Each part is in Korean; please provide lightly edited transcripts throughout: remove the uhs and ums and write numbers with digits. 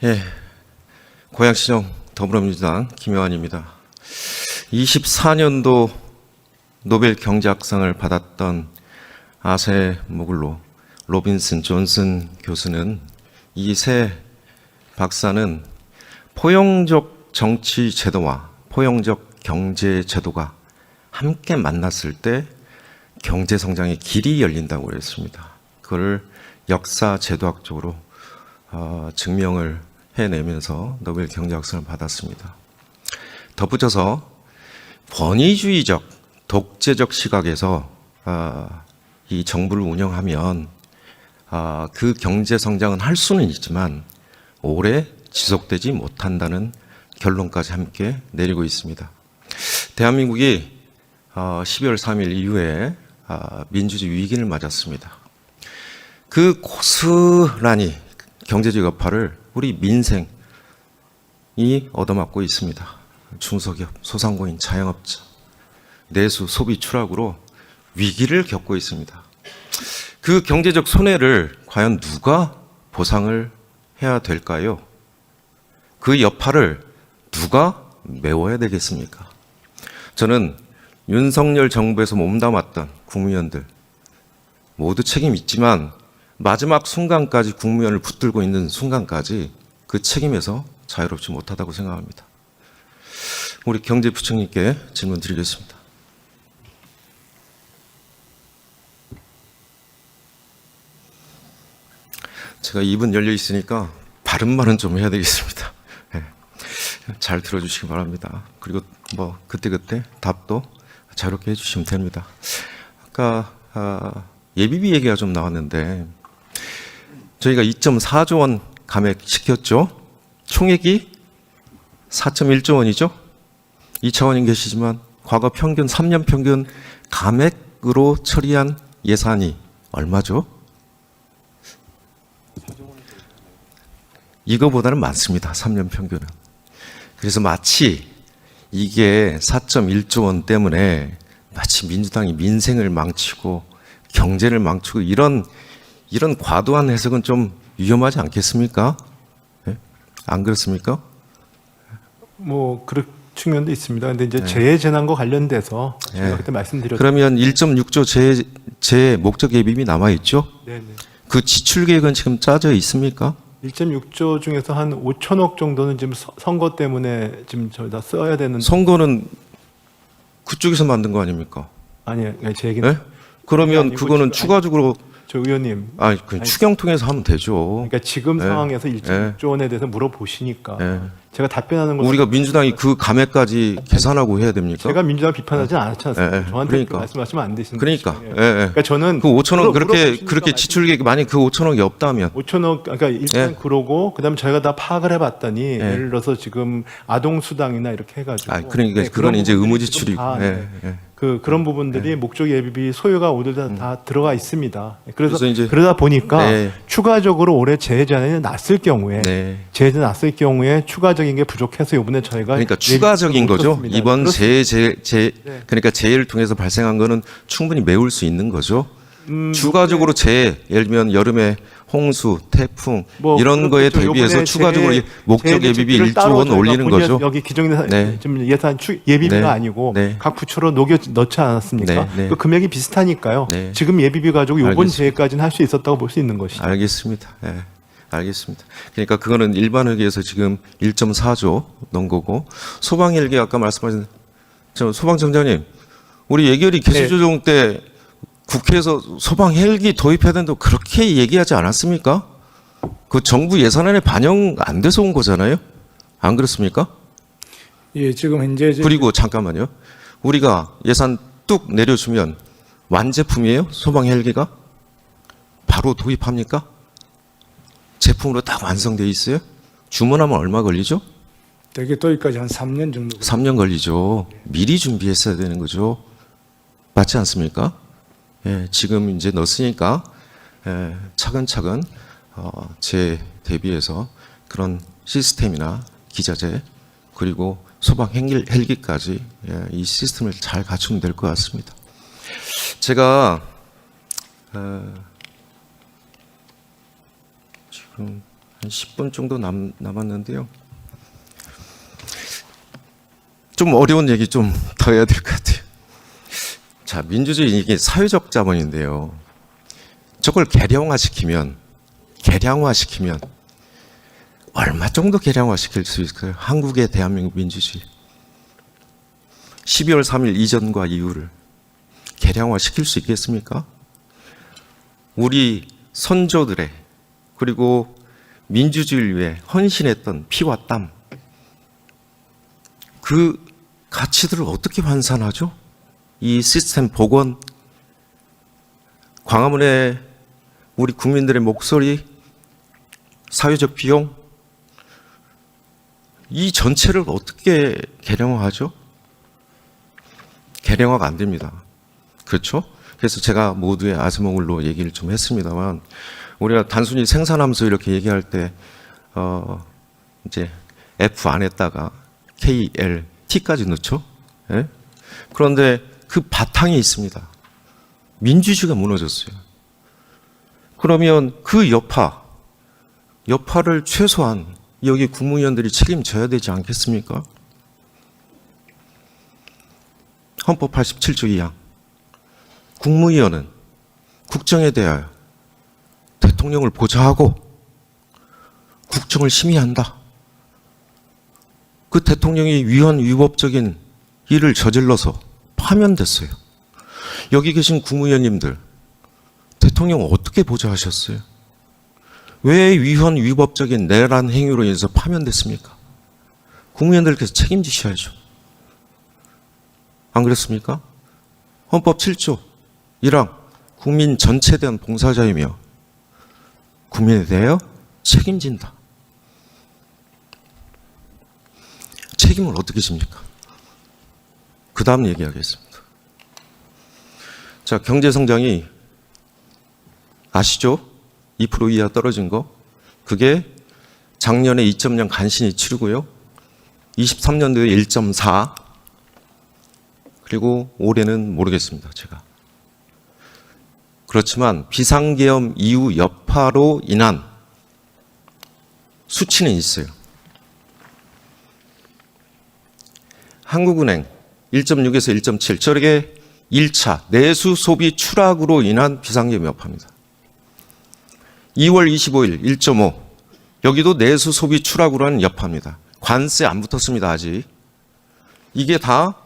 예, 고양시정 더불어민주당 김효환입니다. 24년도 노벨 경제학상을 받았던 아세 모글로 로빈슨 존슨 교수는, 이 세 박사는 포용적 정치 제도와 포용적 경제 제도가 함께 만났을 때 경제 성장의 길이 열린다고 그랬습니다. 그걸 역사 제도학적으로 증명을 해내면서 노벨 경제학상을 받았습니다. 덧붙여서 권위주의적 독재적 시각에서 이 정부를 운영하면 그 경제 성장은 할 수는 있지만 오래 지속되지 못한다는 결론까지 함께 내리고 있습니다. 대한민국이 12월 3일 이후에 민주주의 위기를 맞았습니다. 그 고스란히 경제적 여파를 우리 민생이 얻어맞고 있습니다. 중소기업, 소상공인, 자영업자, 내수, 소비 추락으로 위기를 겪고 있습니다. 그 경제적 손해를 과연 누가 보상을 해야 될까요? 그 여파를 누가 메워야 되겠습니까? 저는 윤석열 정부에서 몸담았던 국무위원들 모두 책임 있지만 마지막 순간까지 국무위원을 붙들고 있는 순간까지 그 책임에서 자유롭지 못하다고 생각합니다. 우리 경제부총리께 질문 드리겠습니다. 제가 입은 열려 있으니까 바른 말은 좀 해야 되겠습니다. 네. 잘 들어주시기 바랍니다. 그리고 뭐 그때그때 답도 자유롭게 해주시면 됩니다. 아까 예비비 얘기가 좀 나왔는데, 저희가 2.4조 원 감액시켰죠. 총액이 4.1조 원이죠. 2차원인 계시지만 과거 평균 3년 평균 감액으로 처리한 예산이 얼마죠? 이거보다는 많습니다. 3년 평균은. 그래서 마치 이게 4.1조 원 때문에 마치 민주당이 민생을 망치고 경제를 망치고 이런 과도한 해석은 좀 위험하지 않겠습니까? 네? 안 그렇습니까? 뭐 그런 측면도 있습니다. 근데 이제 재해재난과 관련돼서 제가 그때 말씀드렸죠. 그러면 1.6조 재해 목적 예비비 남아 있죠? 네네. 그 지출 계획은 지금 짜져 있습니까? 1.6조 중에서 한 5천억 정도는 지금 선거 때문에 지금 저희다 써야 되는. 선거는 그쪽에서 만든 거 아닙니까? 아니요, 제 얘기는. 네? 그러면 아니고 그거는 지금, 추가적으로 저 의원님. 그냥 추경 통해서 하면 되죠. 그러니까 지금 상황에서 1.6조 원에 대해서 물어보시니까 제가 답변하는 건 우리가 민주당이 그 감액까지 계산하고 해야 됩니까? 제가 민주당 비판하지 않았지 않습니까? 저한테 그러니까. 말씀하시면 안 되시는 그러니까. 거죠. 그러니까 저는 그 5천억 물어보시니까 그렇게 지출 계획이 만약 그 5천억이 없다면 5천억, 그러니까 일단 그러고 그다음에 저희가 다 파악을 해봤더니 예를 들어서 지금 아동 수당이나 이렇게 해가지고. 그러니까 그건 그런 이제 부분들이 의무지출이고. 지금 다, 그런 부분들이 목적 예비비 소요가 오늘 다 들어가 있습니다. 그래서 이제 그러다 보니까 추가적으로 올해 재해재난이 났을 경우에 재해재난 났을 경우에 추가적인 게 부족해서 이번에 저희가 그러니까 추가적인 거죠. 없었습니다. 이번 그렇습니다. 그러니까 재해를 통해서 발생한 거는 충분히 메울 수 있는 거죠. 추가적으로 재해, 예를 들면 여름에 홍수, 태풍 이런 거에 대비해서 추가적으로 목적 예비비 1조 원 올리는 거죠. 여기 기존 지금 예산 예비비가 아니고 각 부처로 녹여 넣지 않았습니까? 그 금액이 비슷하니까요. 지금 예비비 가지고 이번 재해까지는 할 수 있었다고 볼 수 있는 것이죠. 알겠습니다. 알겠습니다. 그러니까 그거는 일반 회계에서 지금 1.4조 넣은 거고, 소방 헬기 아까 말씀하신 소방청장님, 우리 예결위 개수조정 때 국회에서 소방 헬기 도입해야 된다고 그렇게 얘기하지 않았습니까? 그 정부 예산안에 반영 안 돼서 온 거잖아요. 안 그렇습니까? 예, 지금 현재 그리고 잠깐만요. 우리가 예산 뚝 내려주면 완제품이에요? 소방 헬기가? 바로 도입합니까? 제품으로 딱 완성되어 있어요? 주문하면 얼마 걸리죠? 대개 도입까지 한 3년 정도. 3년 걸리죠. 미리 준비했어야 되는 거죠. 맞지 않습니까? 지금 이제 넣었으니까 차근차근 제 대비해서 그런 시스템이나 기자재 그리고 소방 헬기까지 이 시스템을 잘 갖추면 될 것 같습니다. 제가 지금 한 10분 정도 남았는데요. 좀 어려운 얘기 좀 더 해야 될 것 같아요. 자, 민주주의 이게 사회적 자본인데요. 저걸 계량화시키면 얼마 정도 계량화시킬 수 있을까요? 한국의 대한민국 민주주의. 12월 3일 이전과 이후를 계량화시킬 수 있겠습니까? 우리 선조들의 그리고 민주주의를 위해 헌신했던 피와 땀, 그 가치들을 어떻게 환산하죠? 이 시스템 복원, 광화문의 우리 국민들의 목소리, 사회적 비용, 이 전체를 어떻게 계량화하죠? 계량화가 안 됩니다. 그렇죠? 그래서 제가 모두의 아스모글로 얘기를 좀 했습니다만, 우리가 단순히 생산하면서 이렇게 얘기할 때, 이제 F 안에다가 K, L, T까지 넣죠? 예? 그런데 그 바탕이 있습니다. 민주주의가 무너졌어요. 그러면 그 여파를 최소한 여기 국무위원들이 책임져야 되지 않겠습니까? 헌법 87조 2항. 국무위원은 국정에 대하여 대통령을 보좌하고 국정을 심의한다. 그 대통령이 위헌 위법적인 일을 저질러서 파면됐어요. 여기 계신 국무위원님들, 대통령 어떻게 보좌하셨어요? 왜 위헌 위법적인 내란 행위로 인해서 파면됐습니까? 국무위원들께서 책임지셔야죠. 안 그렇습니까? 헌법 7조 1항 국민 전체에 대한 봉사자이며 국민에 대하여 책임진다. 책임을 어떻게 집니까? 그 다음 얘기하겠습니다. 자, 경제성장이 아시죠? 2% 이하 떨어진 거. 그게 작년에 2.0 간신히 치르고요. 23년도에 1.4. 그리고 올해는 모르겠습니다, 제가. 그렇지만 비상계엄 이후 여파로 인한 수치는 있어요. 한국은행 1.6에서 1.7, 저렇게 1차 내수 소비 추락으로 인한 비상계엄 여파입니다. 2월 25일 1.5, 여기도 내수 소비 추락으로 하는 여파입니다. 관세 안 붙었습니다, 아직. 이게 다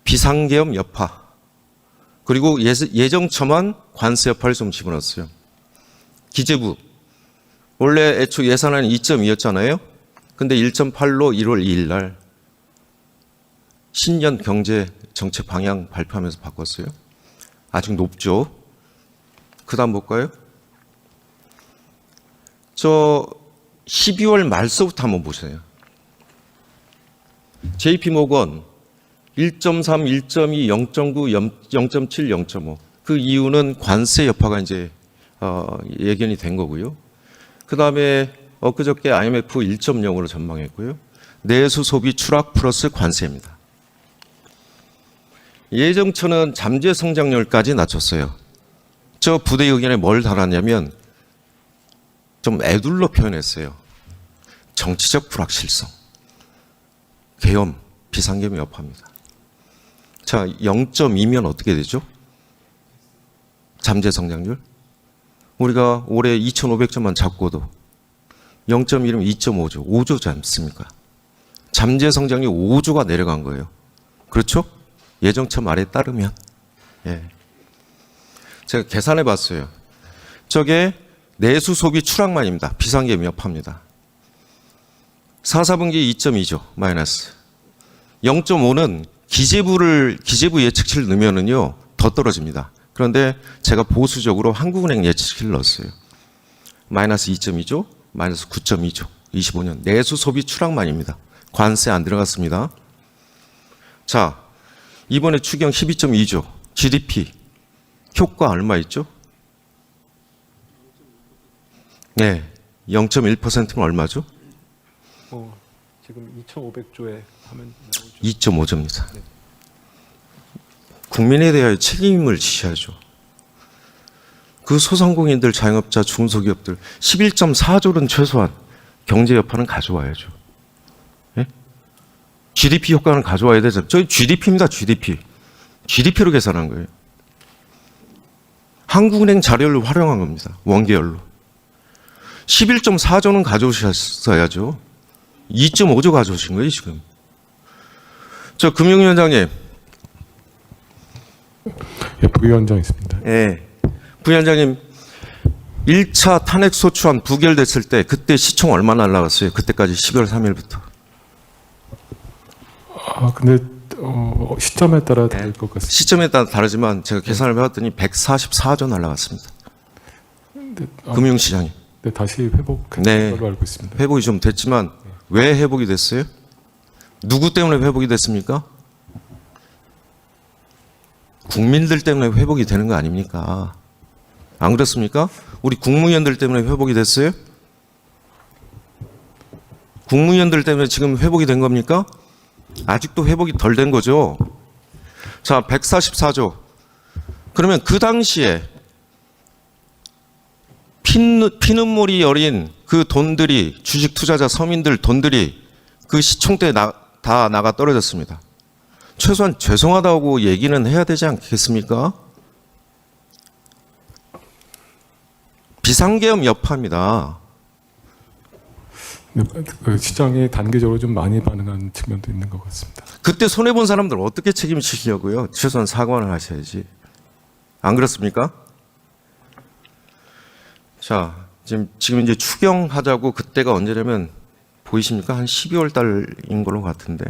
비상계엄 여파. 그리고 예정처만 관세 여파를 좀 집어넣었어요. 기재부, 원래 애초 예산안이 2.2였잖아요. 근데 1.8로 1월 2일 날 신년 경제 정책 방향 발표하면서 바꿨어요. 아직 높죠. 그 다음 볼까요? 저 12월 말서부터 한번 보세요. JP모건 1.3, 1.2, 0.9, 0.7, 0.5. 그 이유는 관세 여파가 이제 예견이 된 거고요. 그 다음에 엊그저께 IMF 1.0으로 전망했고요. 내수 소비 추락 플러스 관세입니다. 예정처는 잠재 성장률까지 낮췄어요. 저 부대 의견에 뭘 달았냐면 좀 애둘러 표현했어요. 정치적 불확실성, 계엄, 비상계엄 여파입니다. 자, 0.2면 어떻게 되죠? 잠재 성장률? 우리가 올해 2,500점만 잡고도 0.1이면 2.5조, 5조지 않습니까? 잠재 성장률 5조가 내려간 거예요. 그렇죠? 예정처 말에 따르면. 예. 제가 계산해 봤어요. 저게 내수 소비 추락만입니다. 비상계엄 여파입니다. 4, 4분기 2.2조 마이너스. 0.5는 기재부 예측치를 넣으면은요, 더 떨어집니다. 그런데 제가 보수적으로 한국은행 예측치를 넣었어요. 마이너스 2.2조, 마이너스 9.2조, 25년. 내수 소비 추락만입니다. 관세 안 들어갔습니다. 자, 이번에 추경 12.2조, GDP, 효과 얼마 있죠? 네, 0.1%면 얼마죠? 지금 2,500조에 하면 2.5조입니다. 네. 국민에 대하여 책임을 지셔야죠. 그 소상공인들, 자영업자, 중소기업들 11.4조는 최소한 경제 여파는 가져와야죠. 예? GDP 효과는 가져와야 되죠. 저희 GDP입니다. GDP로 계산한 거예요. 한국은행 자료를 활용한 겁니다. 원계열로. 11.4조는 가져오셨어야죠. 2.5조 가져오신 거예요, 지금. 저 금융위원장님. 예, 부위원장 있습니다. 예. 부위원장님, 1차 탄핵소추안 부결됐을 때 그때 시총 얼마 날라갔어요? 그때까지 12월 3일부터. 근데 시점에 따라 다를 것 같습니다. 시점에 따라 다르지만 제가 계산을 해봤더니 144조 날라갔습니다. 금융시장이. 네, 다시 회복한 걸로 알고 있습니다. 회복이 좀 됐지만 왜 회복이 됐어요? 누구 때문에 회복이 됐습니까? 국민들 때문에 회복이 되는 거 아닙니까? 안 그렇습니까? 우리 국무위원들 때문에 회복이 됐어요? 국무위원들 때문에 지금 회복이 된 겁니까? 아직도 회복이 덜 된 거죠. 자, 144조. 그러면 그 당시에 피눈물이 여린 그 돈들이, 주식 투자자 서민들 돈들이 그 시총 때 다 나가 떨어졌습니다. 최소한 죄송하다고 얘기는 해야 되지 않겠습니까? 비상계엄 여파입니다. 시장이 단계적으로 좀 많이 반응한 측면도 있는 것 같습니다. 그때 손해본 사람들 어떻게 책임지시려고요? 최소한 사과는 하셔야지. 안 그렇습니까? 자, 지금 이제 추경하자고 그때가 언제냐면 보이십니까? 한 12월 달인 걸로 같은데.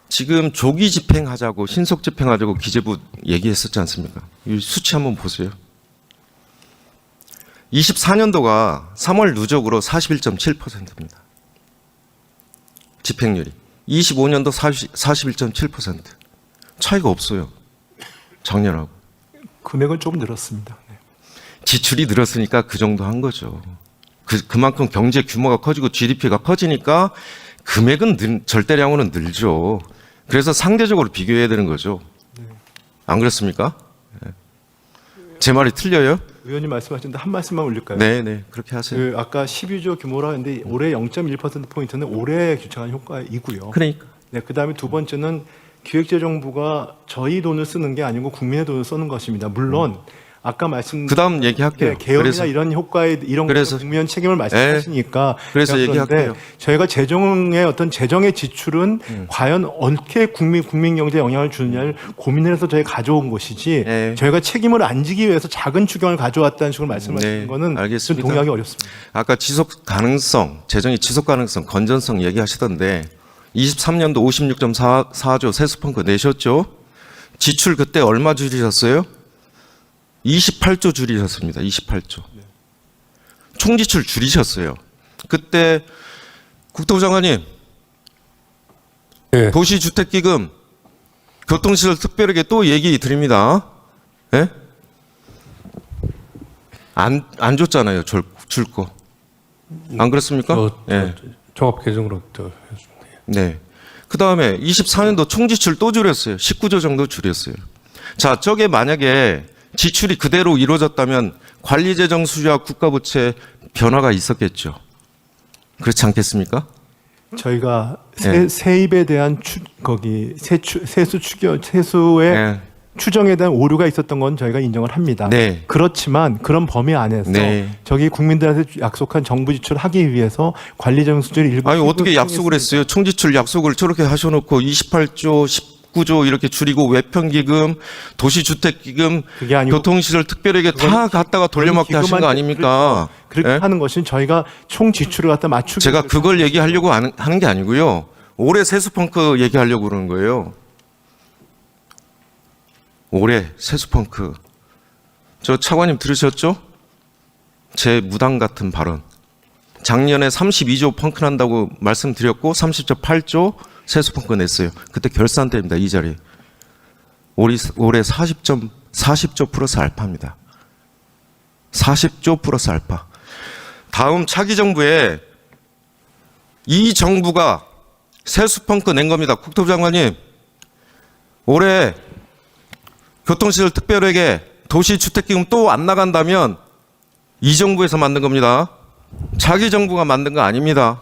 지금 조기 집행하자고, 신속 집행하자고 기재부 얘기했었지 않습니까? 이 수치 한번 보세요. 24년도가 3월 누적으로 41.7%입니다. 집행률이. 25년도 41.7%. 차이가 없어요. 작년하고. 금액은 조금 늘었습니다. 네. 지출이 늘었으니까 그 정도 한 거죠. 그만큼 경제 규모가 커지고 GDP가 커지니까 금액은 절대량으로는 늘죠. 그래서 상대적으로 비교해야 되는 거죠. 안 그렇습니까? 제 말이 틀려요? 의원님 말씀하셨는데 한 말씀만 올릴까요? 네, 그렇게 하세요. 아까 12조 규모라 했는데 올해 0.1%포인트는 올해 규정한 효과이고요. 그러니까. 네, 그다음에 두 번째는 기획재정부가 저희 돈을 쓰는 게 아니고 국민의 돈을 쓰는 것입니다. 물론 아까 말씀 그다음 얘기할게요. 개헌이나 그래서. 이런 효과에 이런 그래서. 국민 책임을 말씀하시니까 그래서 얘기할게요. 저희가 재정의 어떤 재정의 지출은 과연 어떻게 국민 경제에 영향을 주느냐를 고민을 해서 저희가 가져온 것이지 저희가 책임을 안 지기 위해서 작은 추경을 가져왔다는 식으로 말씀하시는 거는 알겠습니다. 좀 동의하기 어렵습니다. 아까 지속 가능성, 재정의 지속 가능성, 건전성 얘기하시던데 23년도 56.4조 세수펑크 내셨죠? 지출 그때 얼마 줄이셨어요? 28조 줄이셨습니다. 28조. 총지출 줄이셨어요. 그때 국토부 장관님, 도시주택기금, 교통시설 특별하게 또 얘기 드립니다. 예? 안 줬잖아요. 줄 거. 안 그렇습니까? 종합 계정으로 네. 그 다음에 24년도 총지출 또 줄였어요. 19조 정도 줄였어요. 자, 저게 만약에 지출이 그대로 이루어졌다면 관리재정 수주와 국가부채 변화가 있었겠죠. 그렇지 않겠습니까? 저희가 세입에 대한 세수의 추정에 대한 오류가 있었던 건 저희가 인정을 합니다. 네. 그렇지만 그런 범위 안에서 저기 국민들한테 약속한 정부 지출을 하기 위해서 관리재정 수준을 일부 아니 어떻게 약속을 했어요? 총지출 약속을 저렇게 하셔놓고 28조 19조 이렇게 줄이고 외편기금, 도시주택기금, 교통시설 특별하게 다 갖다가 돌려막기 하신 거 아닙니까? 그렇게 하는 것은 저희가 총 지출을 갖다 맞추기 제가 그걸 얘기하려고 하는 게 아니고요. 올해 세수펑크 얘기하려고 그러는 거예요. 올해 세수펑크. 저 차관님 들으셨죠? 제 무당 같은 발언. 작년에 32조 펑크 난다고 말씀드렸고 30.8조 세수펑크 냈어요. 그때 결산 때입니다. 이 자리. 올해 40조 플러스 알파입니다. 40조 플러스 알파. 다음 차기 정부에 이 정부가 세수펑크 낸 겁니다. 국토부 장관님. 올해 교통시설 특별회계 도시주택기금 또 안 나간다면 이 정부에서 만든 겁니다. 자기 정부가 만든 거 아닙니다.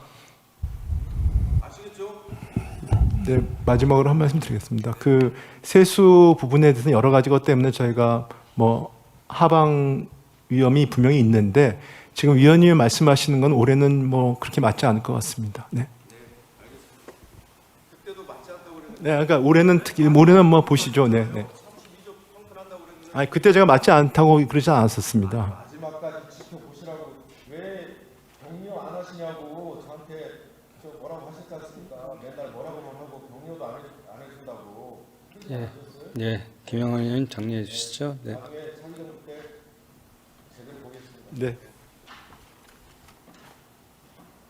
네, 마지막으로 한 말씀 드리겠습니다. 그 세수 부분에 대해서 여러 가지 것 때문에 저희가 뭐 하방 위험이 분명히 있는데 지금 위원님이 말씀하시는 건 올해는 뭐 그렇게 맞지 않을 것 같습니다. 네. 네, 그러니까 올해는 특히 올해는 뭐 보시죠. 네, 네. 아니 그때 제가 맞지 않다고 그러지 않았었습니다. 마지막까지 지켜보시라고 왜 격려 안 하시냐고 저한테 뭐라고 하셨지 않습니까? 맨날 뭐라고만 하고 격려도 안 해준다고. 예, 예, 김영환 의원 정리해 주시죠. 네. 네.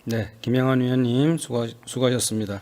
네, 김영환 의원님 수고하셨습니다.